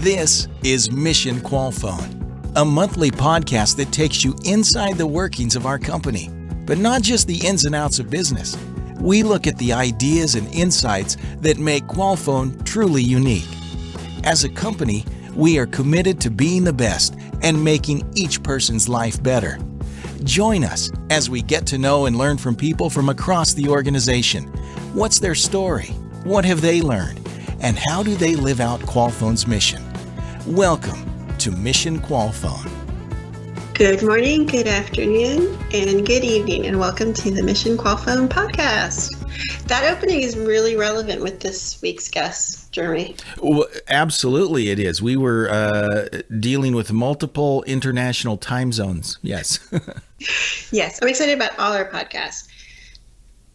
This is Mission Qualfon, a monthly podcast that takes you inside the workings of our company, but not just the ins and outs of business. We look at the ideas and insights that make Qualfon truly unique. As a company, we are committed to being the best and making each person's life better. Join us as we get to know and learn from people from across the organization. What's their story? What have they learned? And how do they live out Qualfon's mission? Welcome to Mission Qualfon. Good morning, good afternoon, and good evening, and welcome to the Mission Qualfon podcast. That opening is really relevant with this week's guest, Jeremy. Well, absolutely it is. We were dealing with multiple international time zones. Yes. Yes, I'm excited about all our podcasts.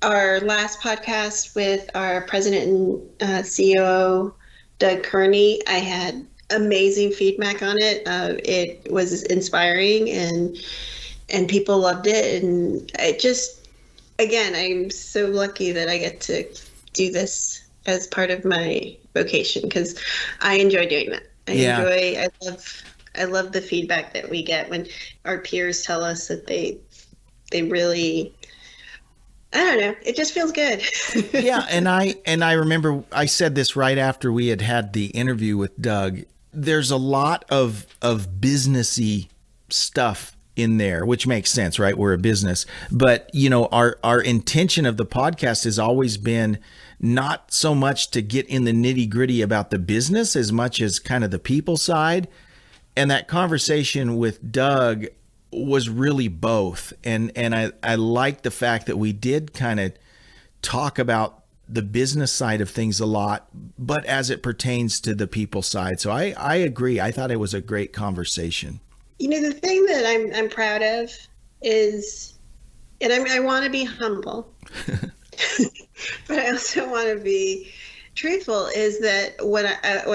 Our last podcast with our president and COO, Doug Kearney, I had amazing feedback on it. It was inspiring and people loved it. And it just, again, I'm so lucky that I get to do this as part of my vocation because I enjoy doing that. I love the feedback that we get when our peers tell us that they really, I don't know, it just feels good. Yeah, and I remember I said this right after we had the interview with Doug. There's a lot of businessy stuff in there, which makes sense, right? We're a business. But, you know, our intention of the podcast has always been not so much to get in the nitty-gritty about the business as much as kind of the people side. And that conversation with Doug was really both. And I like the fact that we did kind of talk about the business side of things a lot, but as it pertains to the people side. So I agree. I thought it was a great conversation. You know, the thing that I'm proud of is, and I want to be humble, but I also want to be truthful, is that what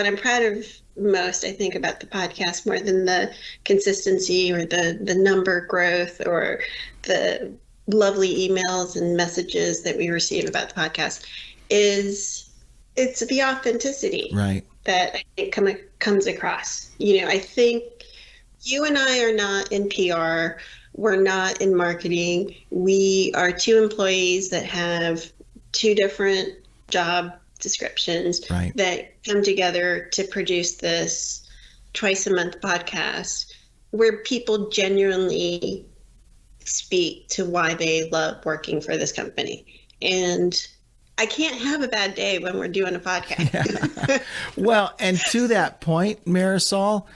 I'm proud of most, I think, about the podcast more than the consistency or the number growth or the lovely emails and messages that we receive about the podcast is it's the authenticity, right, that I think comes across. You know, I think you and I are not in PR. We're not in marketing. We are two employees that have two different job descriptions, right, that come together to produce this twice a month podcast where people genuinely speak to why they love working for this company. And I can't have a bad day when we're doing a podcast. Yeah. Well, and to that point, Marisol,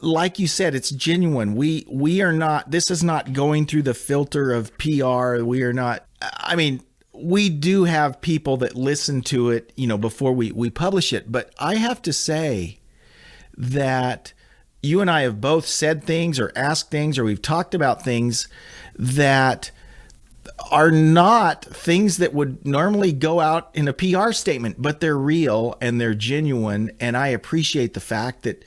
like you said, it's genuine. We are not, this is not going through the filter of PR. We are not, I mean, we do have people that listen to it, you know, before we publish it. But I have to say that you and I have both said things or asked things, or we've talked about things that are not things that would normally go out in a PR statement, but they're real and they're genuine. And I appreciate the fact that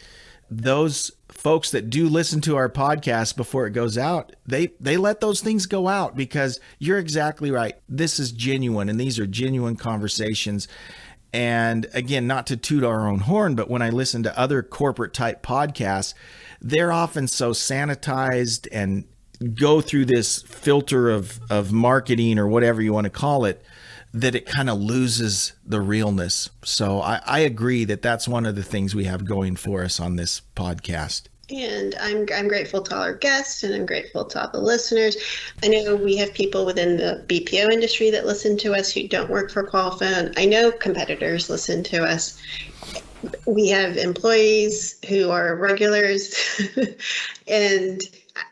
those folks that do listen to our podcast before it goes out, they let those things go out, because you're exactly right. This is genuine, and these are genuine conversations. And again, not to toot our own horn, but when I listen to other corporate type podcasts, they're often so sanitized and go through this filter of marketing or whatever you want to call it, that it kind of loses the realness. So I agree that that's one of the things we have going for us on this podcast. And I'm grateful to all our guests, and I'm grateful to all the listeners. I know we have people within the BPO industry that listen to us who don't work for Qualfon. I know competitors listen to us. We have employees who are regulars, and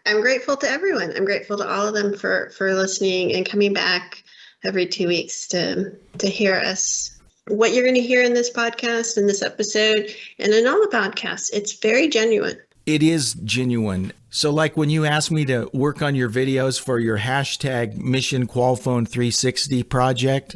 I'm grateful to everyone. I'm grateful to all of them for listening and coming back every 2 weeks to hear us. What you're going to hear in this podcast, in this episode, and in all the podcasts, it's very genuine. It is genuine. So like when you asked me to work on your videos for your hashtag Mission Qualfon 360 project,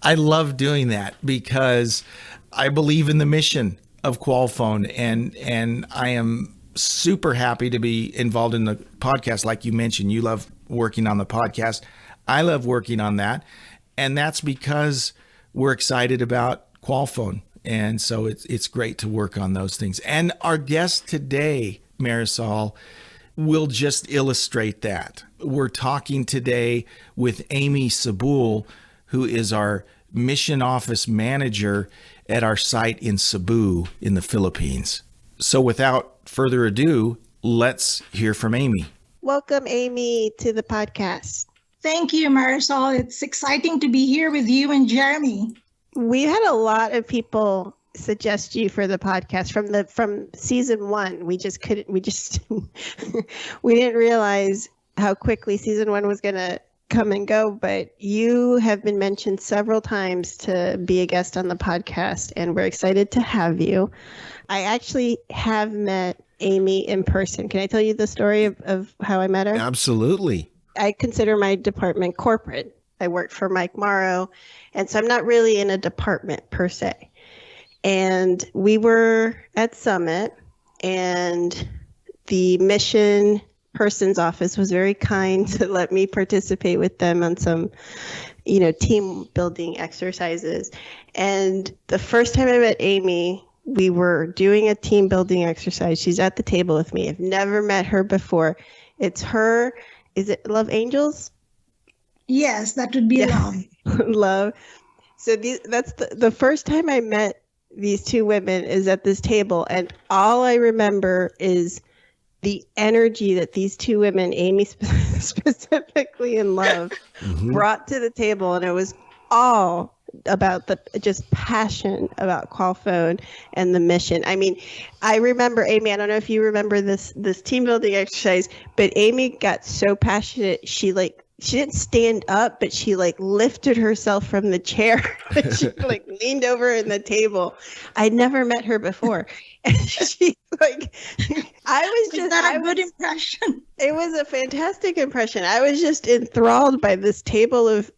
I love doing that because I believe in the mission of Qualfon, and I am super happy to be involved in the podcast. Like you mentioned, you love working on the podcast. I love working on that. And that's because we're excited about Qualfon And so it's great to work on those things. And our guest today, Marisol, will just illustrate that. We're talking today with Aimee Sibul, who is our mission office manager at our site in Cebu in the Philippines. So without further ado, let's hear from Aimee. Welcome, Aimee, to the podcast. Thank you, Marisol. It's exciting to be here with you and Jeremy. We had a lot of people suggest you for the podcast from season 1. We didn't realize how quickly season 1 was going to come and go, but you have been mentioned several times to be a guest on the podcast, and we're excited to have you. I actually have met Aimee in person. Can I tell you the story of how I met her? Absolutely. I consider my department corporate. I work for Mike Morrow, and so I'm not really in a department per se. And we were at Summit, and the mission person's office was very kind to let me participate with them on some, team building exercises. And the first time I met Aimee, we were doing a team building exercise. She's at the table with me. I've never met her before. It's her. Is it Love Angels? Yes, that would be Love. Love. So that's the first time I met these two women is at this table. And all I remember is the energy that these two women, Aimee specifically and Love, brought to the table. And it was all about the just passion about Qualfon and the mission. I mean, I remember Aimee, I don't know if you remember this team building exercise, but Aimee got so passionate, she didn't stand up, but she lifted herself from the chair. She leaned over in the table. I'd never met her before. And she's good impression? It was a fantastic impression. I was just enthralled by this table of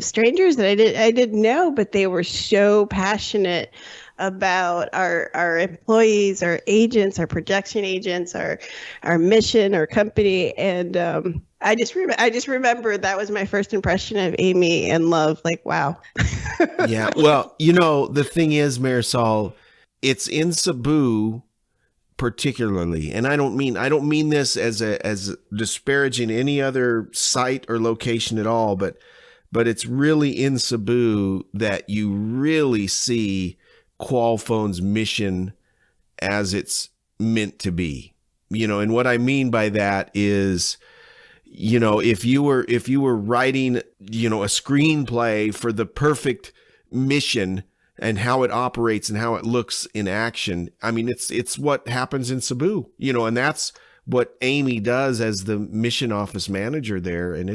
strangers that I didn't know, but they were so passionate about our employees, our agents, our projection agents, our mission, our company. And I just remember that was my first impression of Aimee and Love. Wow. Yeah. Well, the thing is, Marisol, it's in Cebu particularly, and I don't mean this as disparaging any other site or location at all, but it's really in Cebu that you really see Qualfon's mission as it's meant to be. And what I mean by that is, if you were writing, a screenplay for the perfect mission and how it operates and how it looks in action, I mean, it's what happens in Cebu, and that's what Aimee does as the mission office manager there. And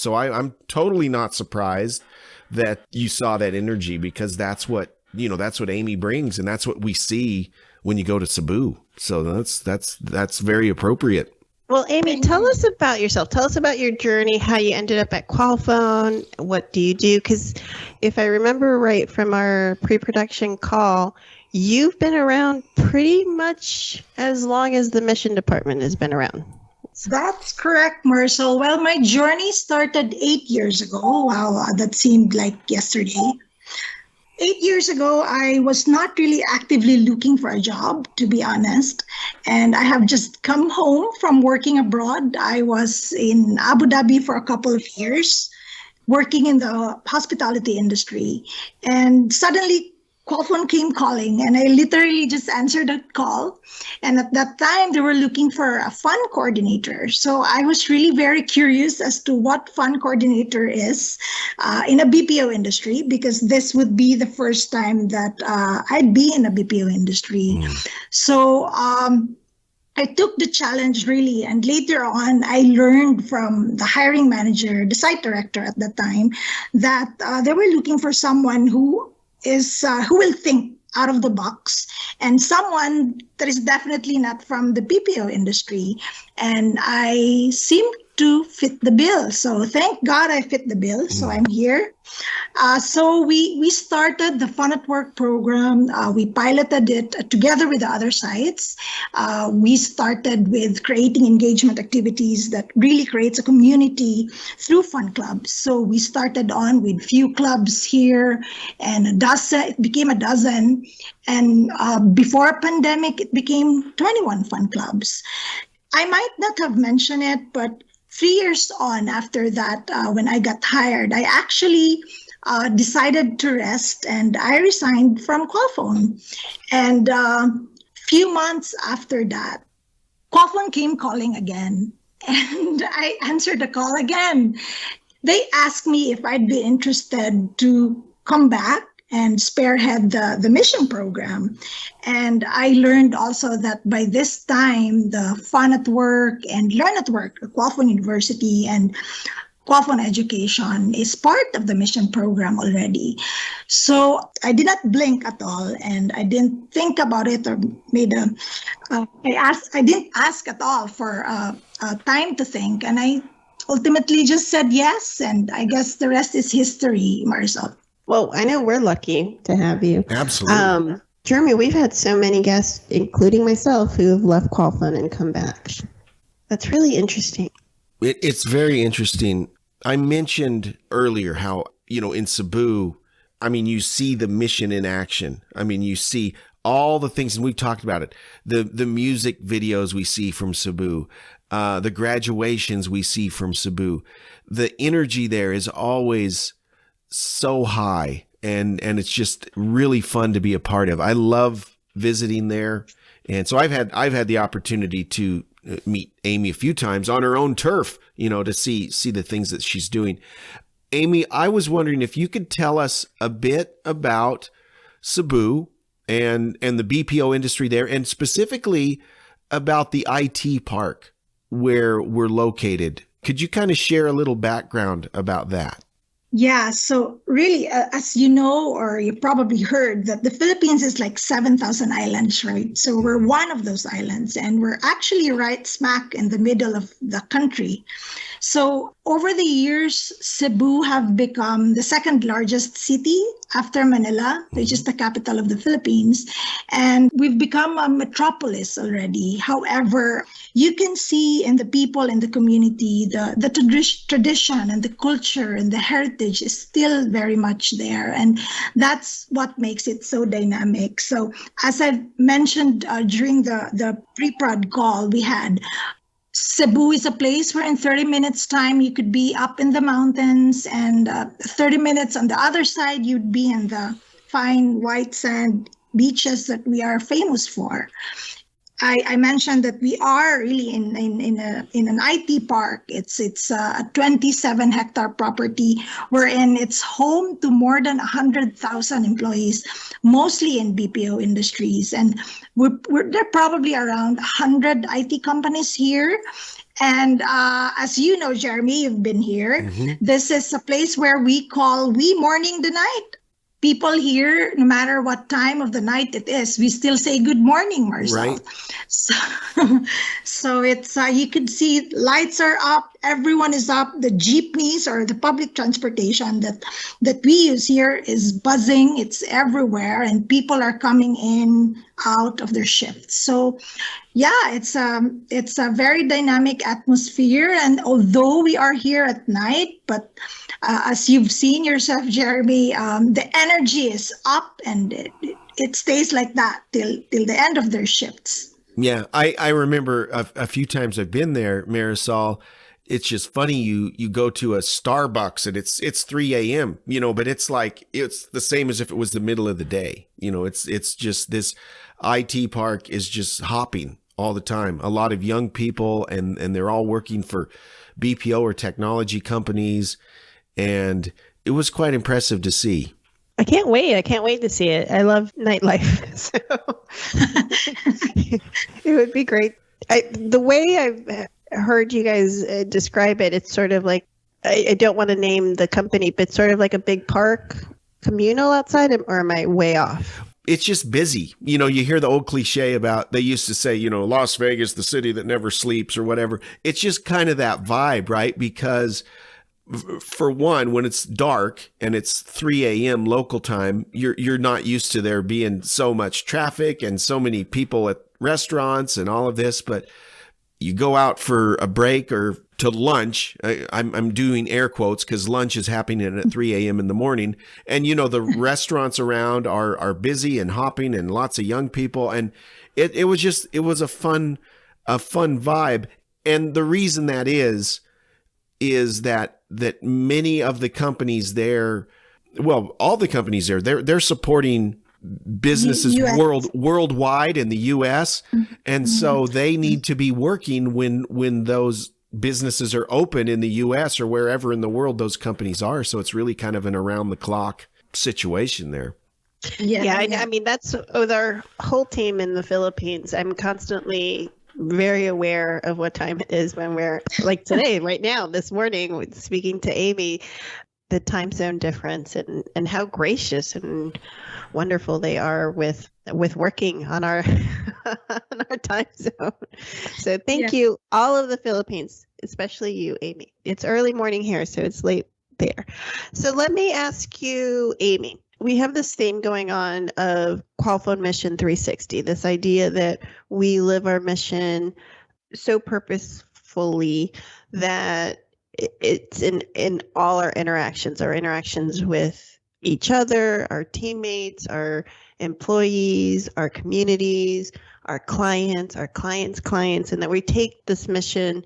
I'm totally not surprised that you saw that energy, because that's what Aimee brings, and that's what we see when you go to Cebu. So that's very appropriate. Well, Aimee, tell us about yourself. Tell us about your journey, how you ended up at Qualfon. What do you do? Because if I remember right from our pre-production call, you've been around pretty much as long as the mission department has been around. That's correct, Marisol. Well, my journey started 8 years ago. Wow, that seemed like yesterday. 8 years ago, I was not really actively looking for a job, to be honest. And I have just come home from working abroad. I was in Abu Dhabi for a couple of years, working in the hospitality industry. And suddenly, Qualfon came calling, and I literally just answered that call. And at that time, they were looking for a fund coordinator. So I was really very curious as to what fund coordinator is in a BPO industry, because this would be the first time that I'd be in a BPO industry. So I took the challenge really, and later on, I learned from the hiring manager, the site director at the time, that they were looking for someone who will think out of the box, and someone that is definitely not from the BPO industry. And I seemed to fit the bill. So thank God I fit the bill. So I'm here. So we started the Fun at Work program. We piloted it together with the other sites. We started with creating engagement activities that really creates a community through fun clubs. So we started on with few clubs here, and it became a dozen. And before a pandemic, it became 21 fun clubs. I might not have mentioned it, but 3 years on after that, when I got hired, I actually decided to rest, and I resigned from Qualfon. And few months after that, Qualfon came calling again, and I answered the call again. They asked me if I'd be interested to come back and spearhead the mission program. And I learned also that by this time, the Fun at Work and Learn at Work, Qualfon University and Qualfon Education is part of the mission program already. So I did not blink at all, and I didn't think about it or I didn't ask at all for time to think. And I ultimately just said yes. And I guess the rest is history, Marisol. Well, I know we're lucky to have you. Absolutely. Jeremy, we've had so many guests, including myself, who have left Qualfon and come back. That's really interesting. It's very interesting. I mentioned earlier how, in Cebu, you see the mission in action. You see all the things, and we've talked about it, the music videos we see from Cebu, the graduations we see from Cebu. The energy there is always so high, and it's just really fun to be a part of. I love visiting there. And so I've had the opportunity to meet Aimee a few times on her own turf, to see the things that she's doing. Aimee, I was wondering if you could tell us a bit about Cebu and the BPO industry there, and specifically about the IT park where we're located. Could you kind of share a little background about that? Yeah, so really, as you know, or you probably heard, that the Philippines is like 7,000 islands, right? So we're one of those islands, and we're actually right smack in the middle of the country. So over the years, Cebu have become the second largest city after Manila, which is the capital of the Philippines. And we've become a metropolis already. However, you can see in the people in the community, the tradition and the culture and the heritage is still very much there. And that's what makes it so dynamic. So as I mentioned during the pre-prod call we had, Cebu is a place where in 30 minutes time you could be up in the mountains, and 30 minutes on the other side you'd be in the fine white sand beaches that we are famous for. I mentioned that we are really in an IT park. It's a 27-hectare property wherein it's home to more than 100,000 employees, mostly in BPO industries. And there are probably around 100 IT companies here. And as you know, Jeremy, you've been here. Mm-hmm. This is a place where we morning the night. People here, no matter what time of the night it is, we still say good morning, Marcel. Right. So it's you could see lights are up, everyone is up. The jeepneys or the public transportation that we use here is buzzing. It's everywhere, and people are coming in out of their shifts. So yeah, it's a very dynamic atmosphere. And although we are here at night, but as you've seen yourself, Jeremy, the energy is up, and it stays like that till the end of their shifts. Yeah, I remember a few times I've been there, Marisol. It's just funny. You go to a Starbucks and it's 3 a.m. But it's like it's the same as if it was the middle of the day. It's just this IT park is just hopping all the time. A lot of young people, and they're all working for BPO or technology companies. And it was quite impressive to see. I can't wait. I can't wait to see it. I love nightlife. So it would be great. The way I've heard you guys describe it, it's sort of like, I don't want to name the company, but sort of like a big park communal outside, or am I way off? it's just busy. You hear the old cliche about, they used to say, Las Vegas, the city that never sleeps or whatever. It's just kind of that vibe, right? Because for one, when it's dark and it's 3 a.m. local time, you're not used to there being so much traffic and so many people at restaurants and all of this. But you go out for a break or to lunch. I'm doing air quotes because lunch is happening at 3 a.m. in the morning. And, the restaurants around are busy and hopping and lots of young people. And it was a fun vibe. And the reason that is that many of the companies there, well, all the companies there, they're supporting businesses worldwide in the U.S. And so they need to be working when those businesses are open in the U.S. or wherever in the world those companies are. So it's really kind of an around the clock situation there. I mean, that's with our whole team in the Philippines. I'm constantly very aware of what time it is when we're like today, right now, this morning, speaking to Aimee, the time zone difference and how gracious and wonderful they are with working on our on our time zone. So thank you, all of the Philippines, especially you, Aimee. It's early morning here, so it's late there. So let me ask you, Aimee. We have this theme going on of Qualfon Mission 360, this idea that we live our mission so purposefully that it's in all our interactions with each other, our teammates, our employees, our communities, our clients' clients, and that we take this mission,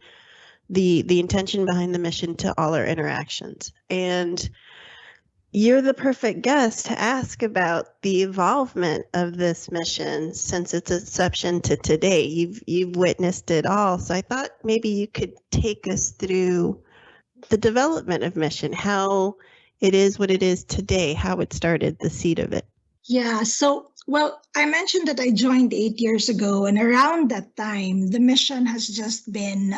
the intention behind the mission, to all our interactions. And you're the perfect guest to ask about the evolvement of this mission since its inception to today. You've witnessed it all. So I thought maybe you could take us through the development of mission, how it is what it is today, how it started, the seed of it. Yeah. So, well, I mentioned that I joined 8 years ago, and around that time, the mission has just been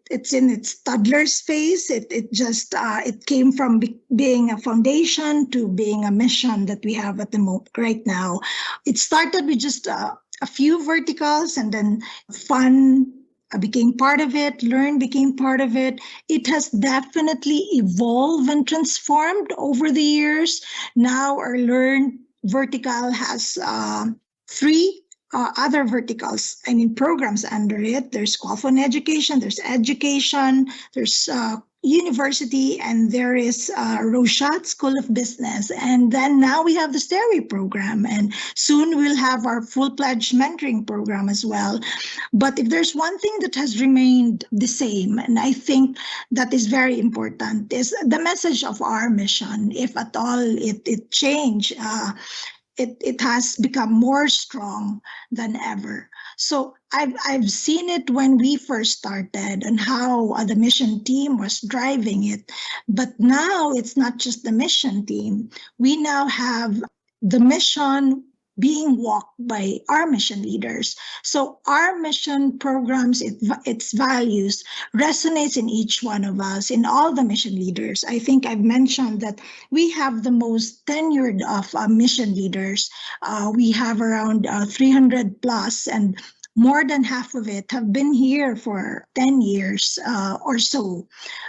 it's in its toddler's phase. It came from being a foundation to being a mission that we have at the moment right now. It started with just a few verticals, and then fun became part of it, learn became part of it. It has definitely evolved and transformed over the years. Now our learn vertical has three other verticals, programs under it. There's Qualfon Education, there's Education, there's University, and there is Rochat School of Business. And then now we have the Stairway program, and soon we'll have our full-fledged mentoring program as well. But if there's one thing that has remained the same, and I think that is very important, is the message of our mission. If at all it changed, it has become more strong than ever. So I've seen it when we first started and how the mission team was driving it. But now it's not just the mission team. We now have the mission being walked by our mission leaders. So our mission programs, its values resonates in each one of us, in all the mission leaders. I think I've mentioned that we have the most tenured of mission leaders. We have around 300 plus, and more than half of it have been here for 10 years or so.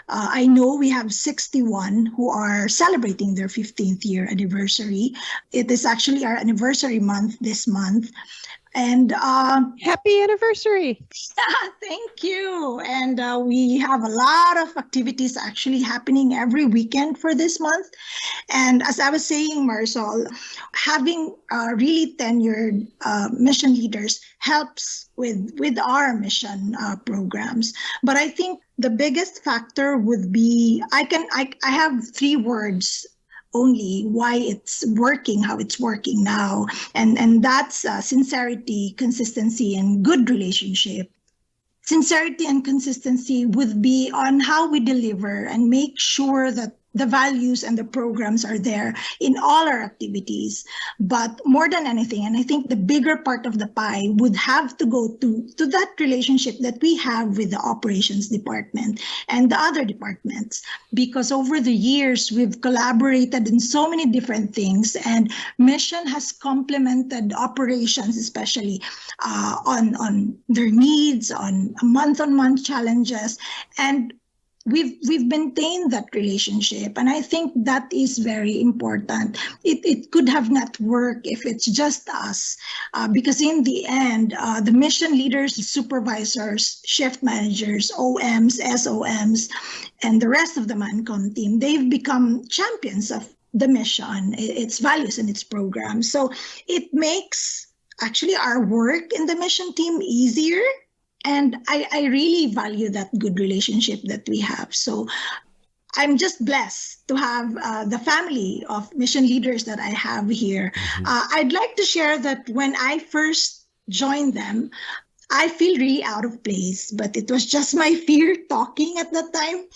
I know we have 61 who are celebrating their 15th year anniversary. It is actually our anniversary month this month. And happy anniversary. Thank you. And we have a lot of activities actually happening every weekend for this month. And as I was saying, Marisol, having really tenured mission leaders helps with our mission programs. But I think the biggest factor would be, I have 3 words only why it's working, how it's working now. And that's sincerity, consistency, and good relationship. Sincerity and consistency would be on how we deliver and make sure that the values and the programs are there in all our activities. But more than anything, and I think the bigger part of the pie would have to go to that relationship that we have with the operations department and the other departments. Because over the years, we've collaborated in so many different things, and mission has complemented operations, especially on their needs, on month-on-month challenges. And we've maintained that relationship, and I think that is very important. It could have not worked if it's just us, because in the end, the mission leaders, supervisors, shift managers, OMs, SOMs, and the rest of the Mancom team, they've become champions of the mission, its values and its programs. So it makes actually our work in the mission team easier. And I really value that good relationship that we have. So I'm just blessed to have the family of mission leaders that I have here. I'd like to share that when I first joined them, I feel really out of place, but it was just my fear talking at that time.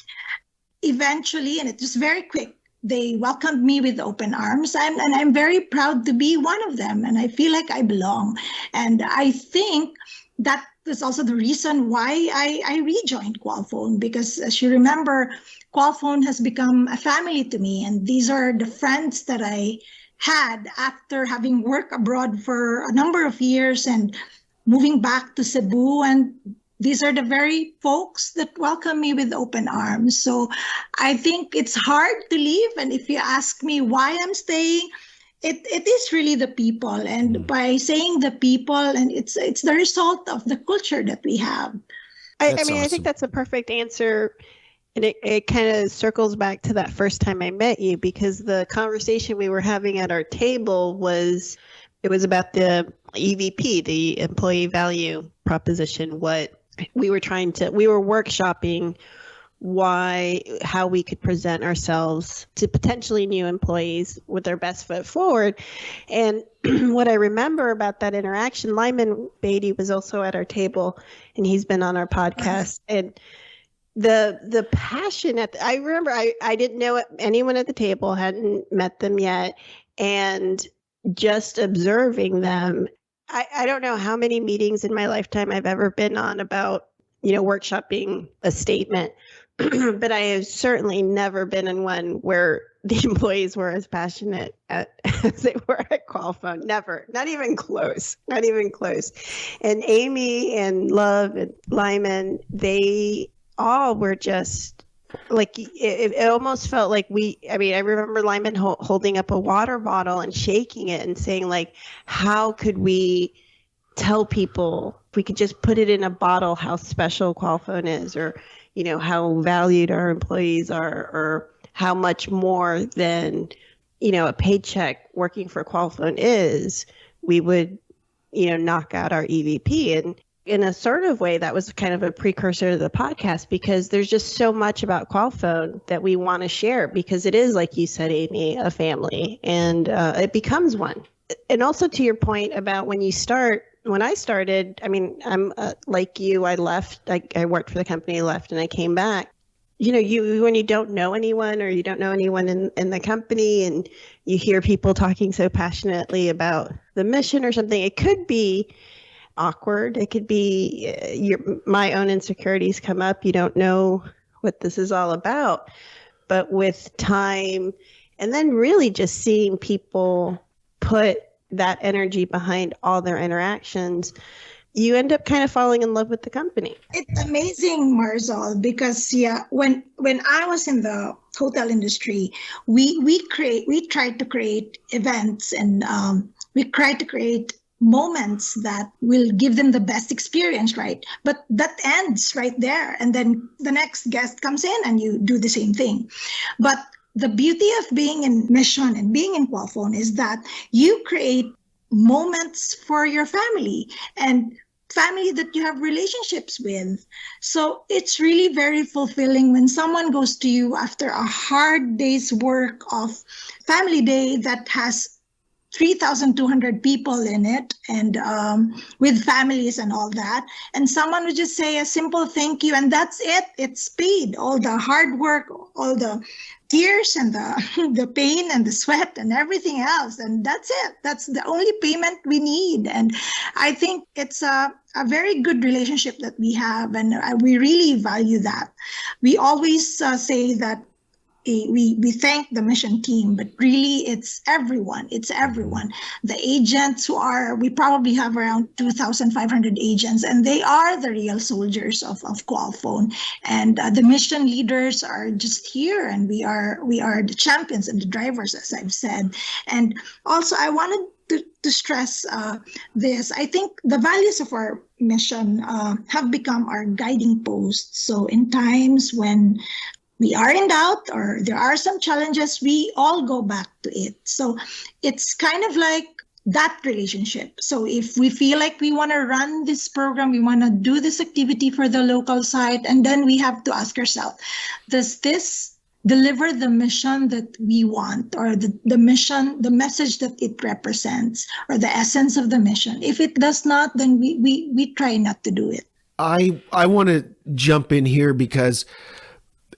Eventually, and it was very quick, they welcomed me with open arms, and I'm very proud to be one of them, and I feel like I belong. And I think that is also the reason why I rejoined Qualfon, because as you remember, Qualfon has become a family to me, and these are the friends that I had after having worked abroad for a number of years and moving back to Cebu, and these are the very folks that welcome me with open arms. So I think it's hard to leave, and if you ask me why I'm staying, it is really the people, and by saying the people, and it's the result of the culture that we have. I mean, awesome. I think that's a perfect answer. And it kind of circles back to that first time I met you, because the conversation we were having at our table was about the EVP, the employee value proposition. What we were workshopping how we could present ourselves to potentially new employees with their best foot forward. And what I remember about that interaction, Lyman Beatty was also at our table, and he's been on our podcast. And the passion I remember I didn't know anyone at the table, hadn't met them yet, and just observing them. I don't know how many meetings in my lifetime I've ever been on about, workshopping a statement. But I have certainly never been in one where the employees were as passionate as they were at Qualfon. Never, not even close. And Aimee and Love and Lyman, they all were just like, it almost felt like I remember Lyman holding up a water bottle and shaking it and saying, like, how could we tell people, if we could just put it in a bottle, how special Qualfon is, or how valued our employees are, or how much more than, a paycheck working for Qualfon is, we would, knock out our EVP. And in a sort of way, that was kind of a precursor to the podcast, because there's just so much about Qualfon that we want to share, because it is, like you said, Aimee, a family, and it becomes one. And also to your point about when I started, I'm like you, I left, I worked for the company, left, and I came back. When you don't know anyone, or you don't know anyone in the company, and you hear people talking so passionately about the mission or something, it could be awkward. It could be my own insecurities come up. You don't know what this is all about. But with time, and then really just seeing people put that energy behind all their interactions, you end up kind of falling in love with the company. It's amazing, Marisol, because when I was in the hotel industry, we tried to create events, and we tried to create moments that will give them the best experience, right? But that ends right there, and then the next guest comes in and you do the same thing. But the beauty of being in mission and being in Qualfon is that you create moments for your family, and family that you have relationships with. So it's really very fulfilling when someone goes to you after a hard day's work of family day that has 3,200 people in it, and with families and all that. And someone would just say a simple thank you, and that's it. It's paid. All the hard work, all the tears and the pain and the sweat and everything else. And that's it. That's the only payment we need. And I think it's a very good relationship that we have. And we really value that. We always say that we thank the mission team, but really it's everyone. It's everyone. The agents we probably have around 2,500 agents, and they are the real soldiers of Qualfon. And the mission leaders are just here, and we are the champions and the drivers, as I've said. And also, I wanted to stress this. I think the values of our mission have become our guiding posts. So in times when we are in doubt or there are some challenges, we all go back to it. So it's kind of like that relationship. So if we feel like we want to run this program, we want to do this activity for the local site, and then we have to ask ourselves, does this deliver the mission that we want, or the mission, the message that it represents, or the essence of the mission? If it does not, then we try not to do it. I want to jump in here because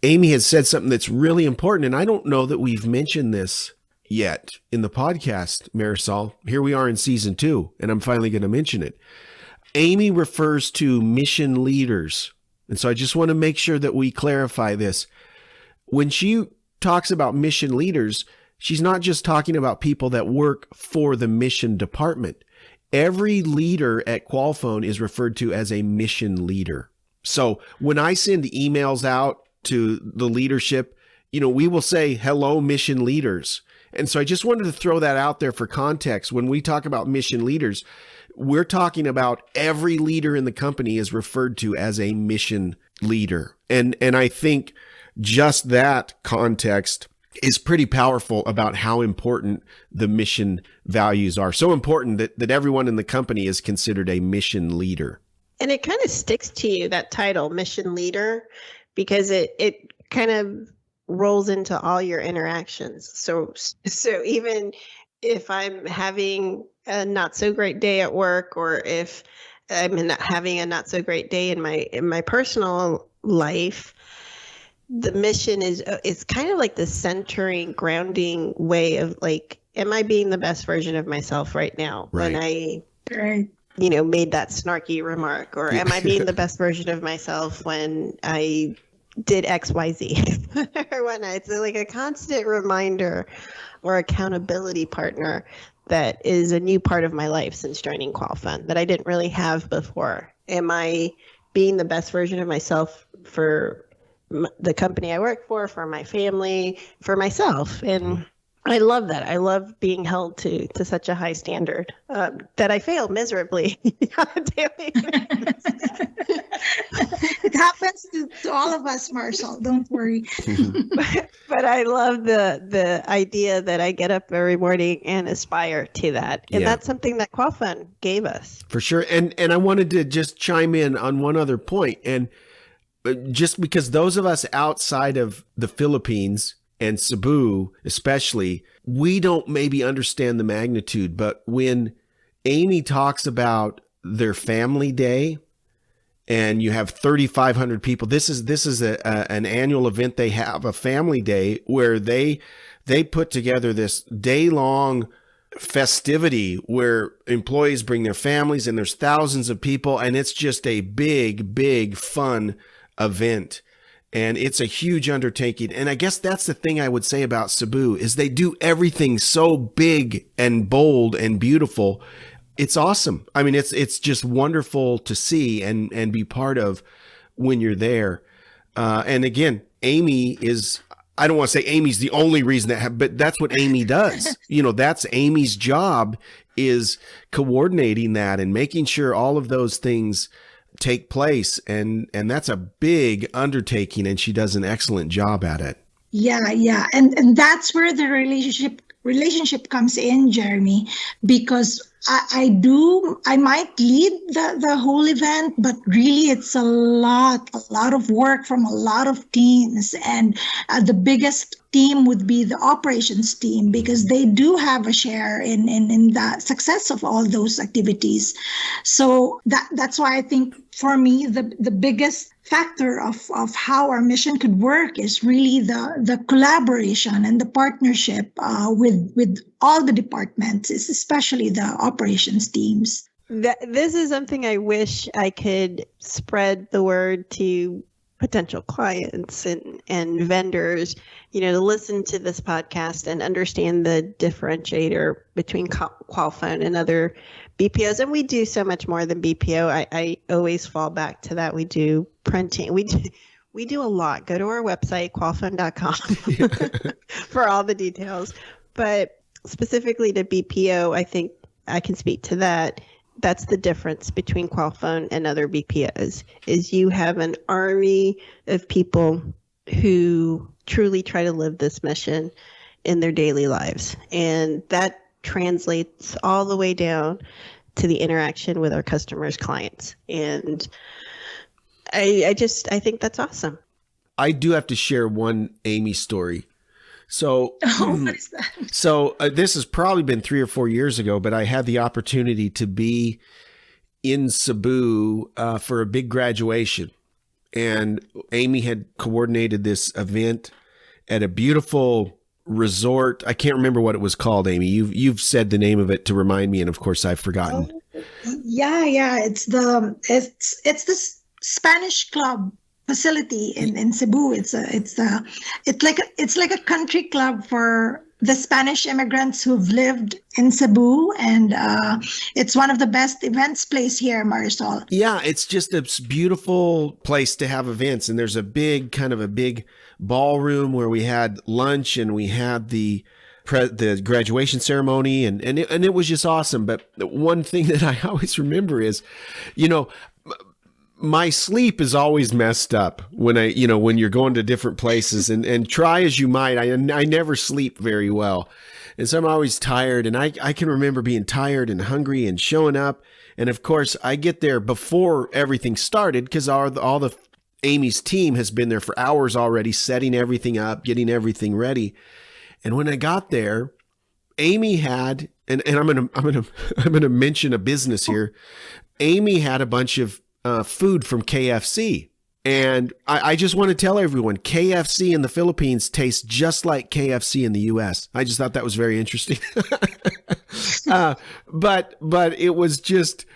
Aimee has said something that's really important, and I don't know that we've mentioned this yet in the podcast, Marisol. Here we are in season 2, and I'm finally going to mention it. Aimee refers to mission leaders, and so I just want to make sure that we clarify this. When she talks about mission leaders, she's not just talking about people that work for the mission department. Every leader at Qualfon is referred to as a mission leader. So when I send emails out to the leadership, we will say, hello, mission leaders. And so I just wanted to throw that out there for context. When we talk about mission leaders, we're talking about every leader in the company is referred to as a mission leader. And I think just that context is pretty powerful about how important the mission values are. So important that everyone in the company is considered a mission leader. And it kind of sticks to you, that title, mission leader, because it kind of rolls into all your interactions. So even if I'm having a not so great day at work, or if I'm having a not so great day in my personal life, the mission is kind of like the centering, grounding way of like, am I being the best version of myself right now? Right. When I made that snarky remark, or am I being the best version of myself when I did XYZ? It's like a constant reminder or accountability partner that is a new part of my life since joining Qualfon that I didn't really have before. Am I being the best version of myself for the company I work for my family, for myself? And I love that. I love being held to such a high standard that I fail miserably on a daily basis. It happens to all of us, Marcel. Don't worry. But I love the idea that I get up every morning and aspire to that. And that's something that Qualfon gave us. For sure. And I wanted to just chime in on one other point. And just because those of us outside of the Philippines and Cebu especially, we don't maybe understand the magnitude. But when Aimee talks about their family day, and you have 3,500 people, this is an annual event they have, a family day, where they put together this day-long festivity where employees bring their families, and there's thousands of people, and it's just a big fun event. And it's a huge undertaking. And I guess that's the thing I would say about Cebu, is they do everything so big and bold and beautiful. It's awesome. I mean, it's just wonderful to see and be part of when you're there. And again, Aimee is, I don't want to say Aimee's the only reason but that's what Aimee does. That's Aimee's job, is coordinating that and making sure all of those things take place. And that's a big undertaking, and she does an excellent job at it. Yeah. And that's where the relationship comes in, Jeremy, because I might lead the whole event, but really it's a lot of work from a lot of teams. And the biggest team would be the operations team, because they do have a share in the success of all those activities. So that's why I think for me the biggest factor of how our mission could work is really the collaboration and the partnership with all the departments, especially the operations teams. This is something I wish I could spread the word to potential clients and vendors, to listen to this podcast and understand the differentiator between Qualfon and other BPOs. And we do so much more than BPO. I always fall back to that. We do printing. We do a lot. Go to our website, qualfon.com, for all the details. But specifically to BPO, I think I can speak to that. That's the difference between Qualfon and other BPOs, is you have an army of people who truly try to live this mission in their daily lives. And that translates all the way down to the interaction with our customers, clients. And I think that's awesome. I do have to share one Aimee story. So, what is that? So this has probably been 3 or 4 years ago, but I had the opportunity to be in Cebu for a big graduation, and Aimee had coordinated this event at a beautiful resort. I can't remember what it was called, Aimee. You've said the name of it to remind me, and of course I've forgotten. Yeah. It's the Spanish Club facility in Cebu. It's like a country club for the Spanish immigrants who've lived in Cebu, and it's one of the best events place here, Marisol. Yeah, it's just a beautiful place to have events, and there's a big ballroom where we had lunch and we had the graduation ceremony, and it was just awesome. But one thing that I always remember is, my sleep is always messed up when when you're going to different places, and try as you might, I never sleep very well. And so I'm always tired, and I can remember being tired and hungry and showing up. And of course I get there before everything started, because all the Aimee's team has been there for hours already, setting everything up, getting everything ready. And when I got there, Aimee had, and I'm gonna mention a business here. Aimee had a bunch of food from KFC. And I just want to tell everyone, KFC in the Philippines tastes just like KFC in the US. I just thought that was very interesting. But it was just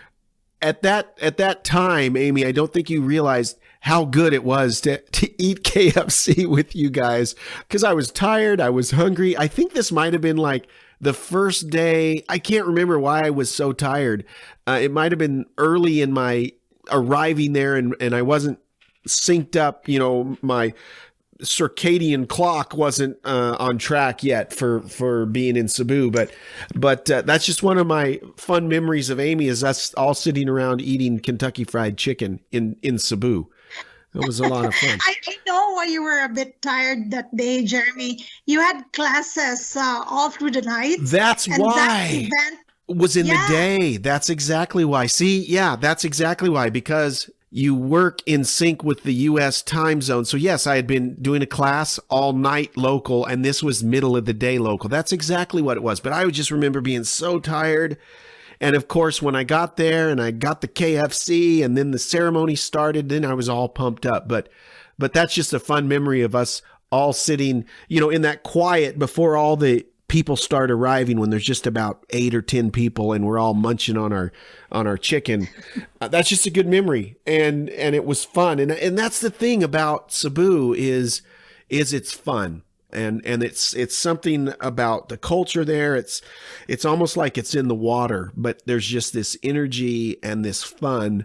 at that time, Aimee, I don't think you realized how good it was to eat KFC with you guys, because I was tired, I was hungry. I think this might have been like the first day. I can't remember why I was so tired. It might have been early in my arriving there, and I wasn't synced up. My circadian clock wasn't on track yet for being in Cebu, but that's just one of my fun memories of Aimee, is us all sitting around eating Kentucky Fried Chicken in Cebu. It was a lot of fun. I know why you were a bit tired that day, Jeremy. You had classes all through the night. That's why. That event was in the day. That's exactly why. See, yeah, that's exactly why, because you work in sync with the U.S. time zone. So yes, I had been doing a class all night local, and this was middle of the day local. That's exactly what it was. But I would just remember being so tired. And of course, when I got there and I got the KFC and then the ceremony started, then I was all pumped up. But that's just a fun memory of us all sitting, in that quiet before all the people start arriving, when there's just about 8 or 10 people and we're all munching on our chicken. That's just a good memory, and it was fun. And that's the thing about Cebu is it's fun. And it's something about the culture there. It's almost like it's in the water, but there's just this energy and this fun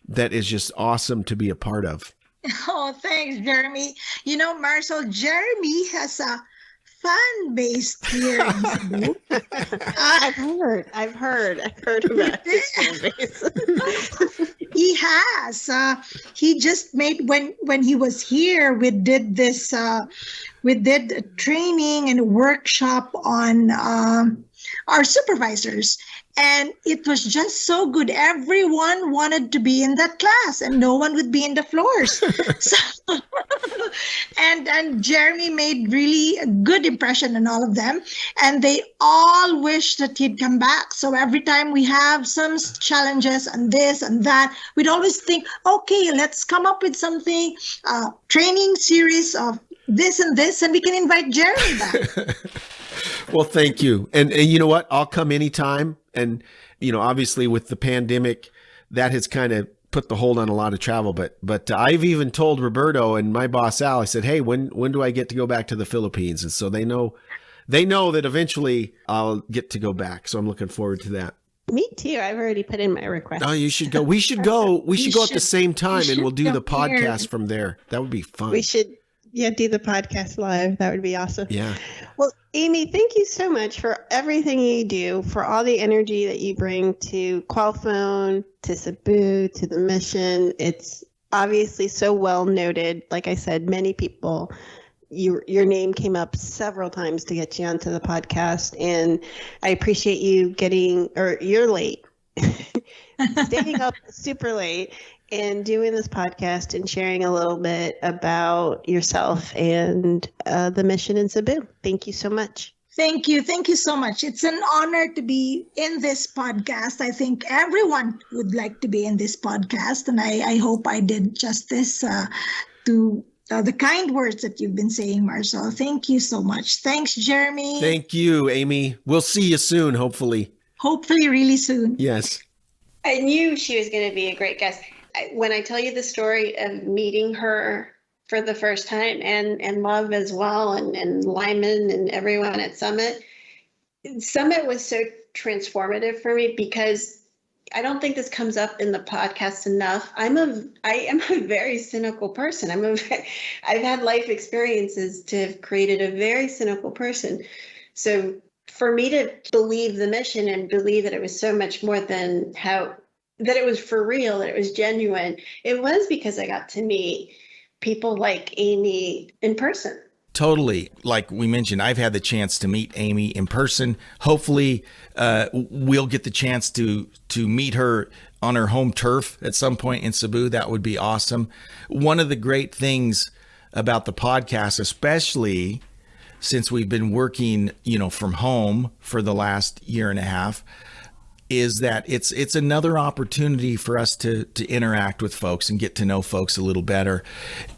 that is just awesome to be a part of. Oh, thanks, Jeremy. Marcel, Jeremy has a fan base here in Cebu. I've heard about his fan base. He has. He just made, when he was here, we did this. We did a training and a workshop on our supervisors, And it was just so good. Everyone wanted to be in that class and no one would be in the floors. So, and Jeremy made really a good impression on all of them. And they all wish that he'd come back. So every time we have some challenges and this and that, we'd always think, okay, let's come up with something, training series of this and this, and we can invite Jeremy back. Well, thank you. And you know what? I'll come anytime. And, obviously with the pandemic, that has kind of put the hold on a lot of travel. But I've even told Roberto and my boss, Al, I said, hey, when do I get to go back to the Philippines? And so they know that eventually I'll get to go back. So I'm looking forward to that. Me too. I've already put in my request. Oh, you should go. We should go. We should go at the same time and we'll do the podcast from there. That would be fun. We should do the podcast live. That would be awesome. Yeah. Well, Aimee, thank you so much for everything you do, for all the energy that you bring to Qualfon, to Cebu, to the mission. It's obviously so well noted. Like I said, many people, your name came up several times to get you onto the podcast. And I appreciate you you're late, staying up super late and doing this podcast and sharing a little bit about yourself and the mission in Cebu. Thank you so much. Thank you. Thank you so much. It's an honor to be in this podcast. I think everyone would like to be in this podcast. And I hope I did justice to the kind words that you've been saying, Marcel. Thank you so much. Thanks, Jeremy. Thank you, Aimee. We'll see you soon, hopefully. Hopefully really soon. Yes. I knew she was going to be a great guest. When I tell you the story of meeting her for the first time and Love as well and Lyman and everyone at Summit was so transformative for me because I don't think this comes up in the podcast enough. I am a very cynical person. I've had life experiences to have created a very cynical person. So for me to believe the mission and believe that it was so much more than that it was for real, that it was genuine, it was because I got to meet people like Aimee in person. Totally. Like we mentioned, I've had the chance to meet Aimee in person. Hopefully, we'll get the chance to meet her on her home turf at some point in Cebu. That would be awesome. One of the great things about the podcast, especially since we've been working, from home for the last year and a half, is that it's another opportunity for us to interact with folks and get to know folks a little better.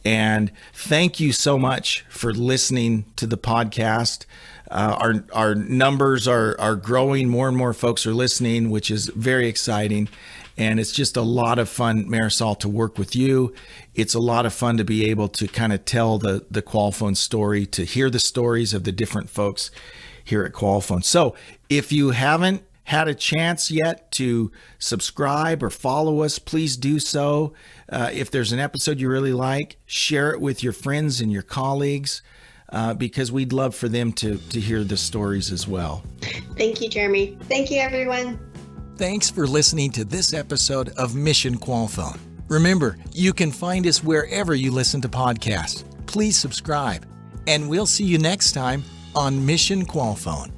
And thank you so much for listening to the podcast. Our numbers are growing. More and more folks are listening, which is very exciting. And it's just a lot of fun, Marisol, to work with you. It's a lot of fun to be able to kind of tell the Qualfon story, to hear the stories of the different folks here at Qualfon. So if you haven't had a chance yet to subscribe or follow us, please do so. If there's an episode you really like, share it with your friends and your colleagues, because we'd love for them to hear the stories as well. Thank you, Jeremy. Thank you, everyone. Thanks for listening to this episode of Mission Qualfon. Remember, you can find us wherever you listen to podcasts. Please subscribe, and we'll see you next time on Mission Qualfon.